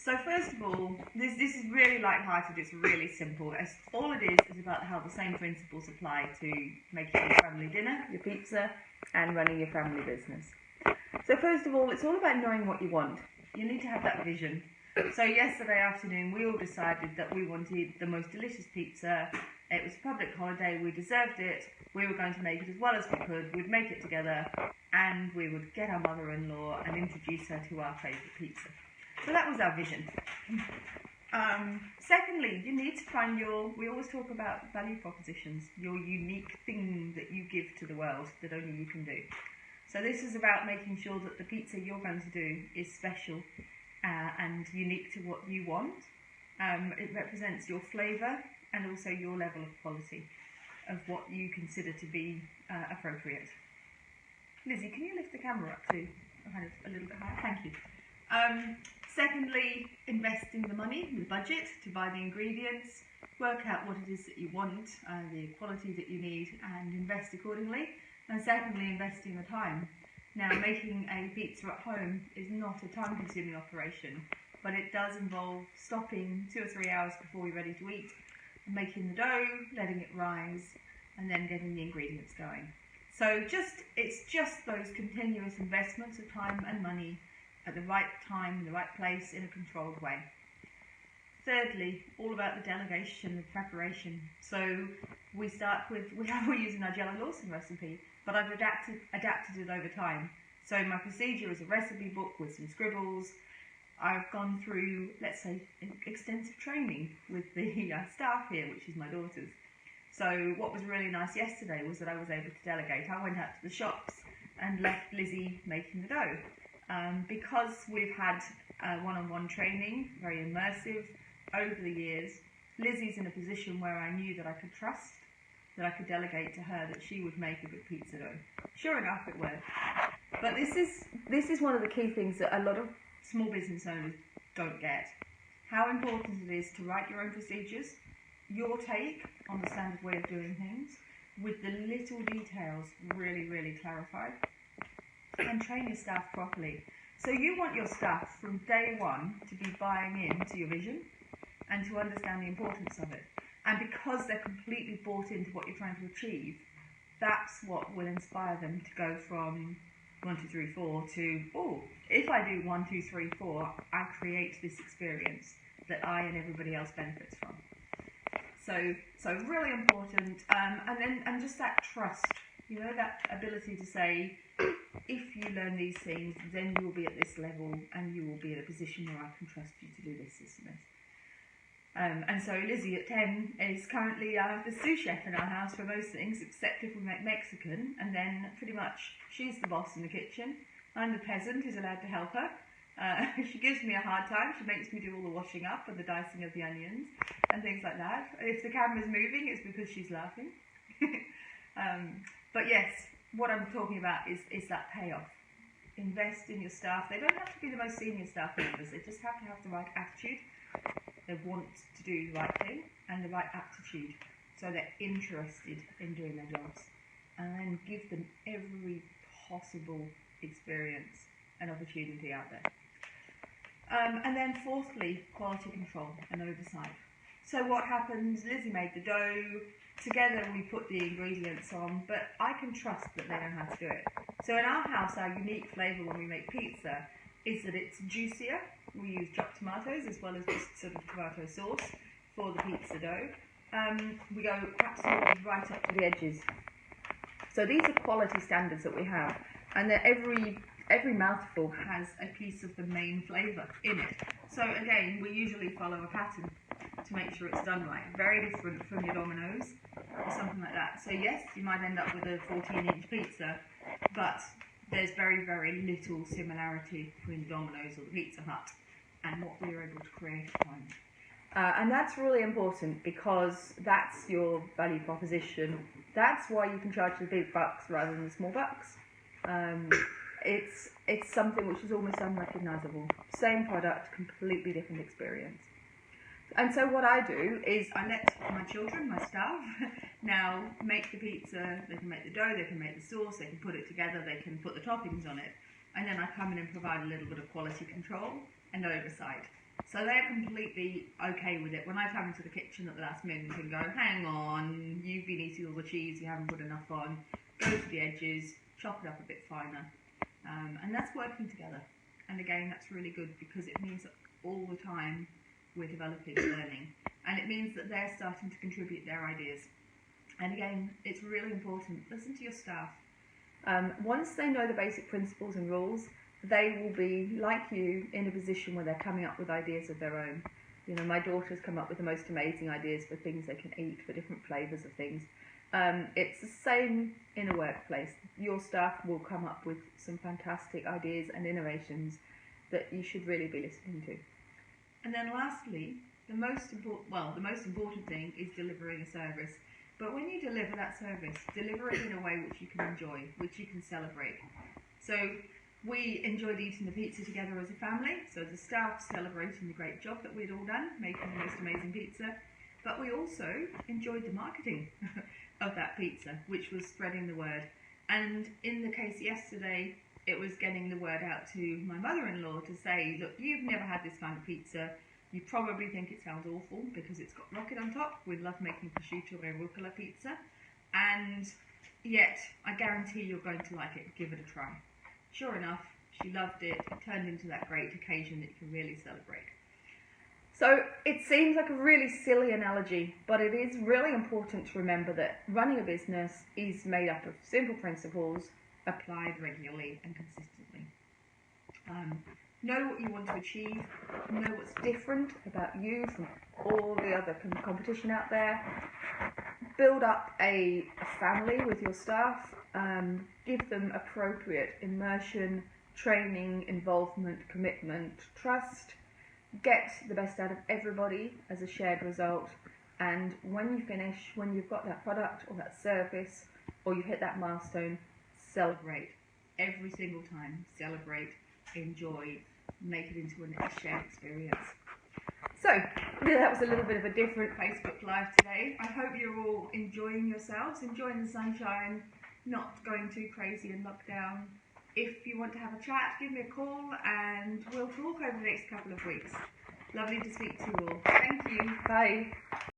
So first of all, this is really light-hearted, it's really simple. All it is about how the same principles apply to making your family dinner, your pizza, and running your family business. So first of all, it's all about knowing what you want. You need to have that vision. So yesterday afternoon, we all decided that we wanted the most delicious pizza. It was a public holiday, we deserved it, we were going to make it as well as we could, we'd make it together, and we would get our mother-in-law and introduce her to our favourite pizza. So that was our vision. Secondly, you need to find we always talk about value propositions, your unique thing that you give to the world that only you can do. So this is about making sure that the pizza you're going to do is special and unique to what you want. It represents your flavour and also your level of quality of what you consider to be appropriate. Lizzie, can you lift the camera up to kind of a little bit higher? Thank you. Secondly, investing the money, the budget, to buy the ingredients, work out what it is that you want, the quality that you need, and invest accordingly. And secondly, investing the time. Now, making a pizza at home is not a time-consuming operation, but it does involve stopping 2 or 3 hours before you're ready to eat, making the dough, letting it rise, and then getting the ingredients going. So it's just those continuous investments of time and money at the right time, in the right place, in a controlled way. Thirdly, all about the delegation and preparation. So we start with, we're using our Jello Lawson recipe, but I've adapted it over time. So my procedure is a recipe book with some scribbles. I've gone through, let's say, extensive training with the staff here, which is my daughter's. So what was really nice yesterday was that I was able to delegate. I went out to the shops and left Lizzie making the dough. Because we've had one-on-one training, very immersive, over the years, Lizzie's in a position where I knew that I could trust, that I could delegate to her that she would make a good pizza dough. Sure enough, it worked. But this is one of the key things that a lot of small business owners don't get. How important it is to write your own procedures, your take on the standard way of doing things, with the little details really, really clarified, and train your staff properly. So you want your staff from day one to be buying into your vision and to understand the importance of it. And because they're completely bought into what you're trying to achieve, that's what will inspire them to go from 1, 2, 3, 4 to, oh, if I do 1, 2, 3, 4, I create this experience that I and everybody else benefits from. So really important, and just that trust, you know, that ability to say, if you learn these things, then you will be at this level, and you will be in a position where I can trust you to do this, and this. And so Lizzie at 10 is currently the sous chef in our house for most things, except if we make Mexican, and then pretty much she's the boss in the kitchen. I'm the peasant who's allowed to help her. She gives me a hard time. She makes me do all the washing up and the dicing of the onions and things like that. If the camera's moving, it's because she's laughing. But yes, what I'm talking about is that payoff. Invest in your staff. They don't have to be the most senior staff members. They just have to have the right attitude. They want to do the right thing and the right aptitude. So they're interested in doing their jobs. And then give them every possible experience and opportunity out there. And then fourthly, quality control and oversight. So what happens, Lizzie made the dough, together we put the ingredients on, but I can trust that they know how to do it. So in our house, our unique flavour when we make pizza is that it's juicier. We use chopped tomatoes as well as this sort of tomato sauce for the pizza dough. We go absolutely right up to the edges. So these are quality standards that we have, and that every mouthful has a piece of the main flavour in it. So again, we usually follow a pattern to make sure it's done right. Very different from your Domino's or something like that. So yes, you might end up with a 14-inch pizza, but there's very, very little similarity between the Domino's or the Pizza Hut and what we were able to create at times. And that's really important because that's your value proposition. That's why you can charge the big bucks rather than the small bucks. It's something which is almost unrecognisable. Same product, completely different experience. And so what I do is I let my children, my staff, now make the pizza. They can make the dough, they can make the sauce, they can put it together, they can put the toppings on it. And then I come in and provide a little bit of quality control and oversight. So they're completely okay with it. When I come into the kitchen at the last minute and go, hang on, you've been eating all the cheese, you haven't put enough on, go to the edges, chop it up a bit finer. And that's working together. And again, that's really good because it means that all the time we're developing and learning. And it means that they're starting to contribute their ideas. And again, it's really important, listen to your staff. Once they know the basic principles and rules, they will be, like you, in a position where they're coming up with ideas of their own. You know, my daughter's come up with the most amazing ideas for things they can eat, for different flavours of things. It's the same in a workplace. Your staff will come up with some fantastic ideas and innovations that you should really be listening to. And then lastly, the most important thing is delivering a service. But when you deliver that service, deliver it in a way which you can enjoy, which you can celebrate. So we enjoyed eating the pizza together as a family, so the staff celebrating the great job that we'd all done, making the most amazing pizza. But we also enjoyed the marketing of that pizza, which was spreading the word. And in the case yesterday, it was getting the word out to my mother-in-law to say, look, you've never had this kind of pizza. You probably think it sounds awful because it's got rocket on top. We love making prosciutto and rucola pizza. And yet, I guarantee you're going to like it. Give it a try. Sure enough, she loved it. It turned into that great occasion that you can really celebrate. So it seems like a really silly analogy, but it is really important to remember that running a business is made up of simple principles applied regularly and consistently. Know what you want to achieve, know what's different about you from all the other competition out there, build up a family with your staff, give them appropriate immersion, training, involvement, commitment, trust, get the best out of everybody as a shared result, and when you finish, when you've got that product or that service or you hit that milestone, celebrate. Every single time, celebrate, enjoy, make it into a shared experience. So, that was a little bit of a different Facebook Live today. I hope you're all enjoying yourselves, enjoying the sunshine, not going too crazy in lockdown. If you want to have a chat, give me a call and we'll talk over the next couple of weeks. Lovely to speak to you all. Thank you. Bye.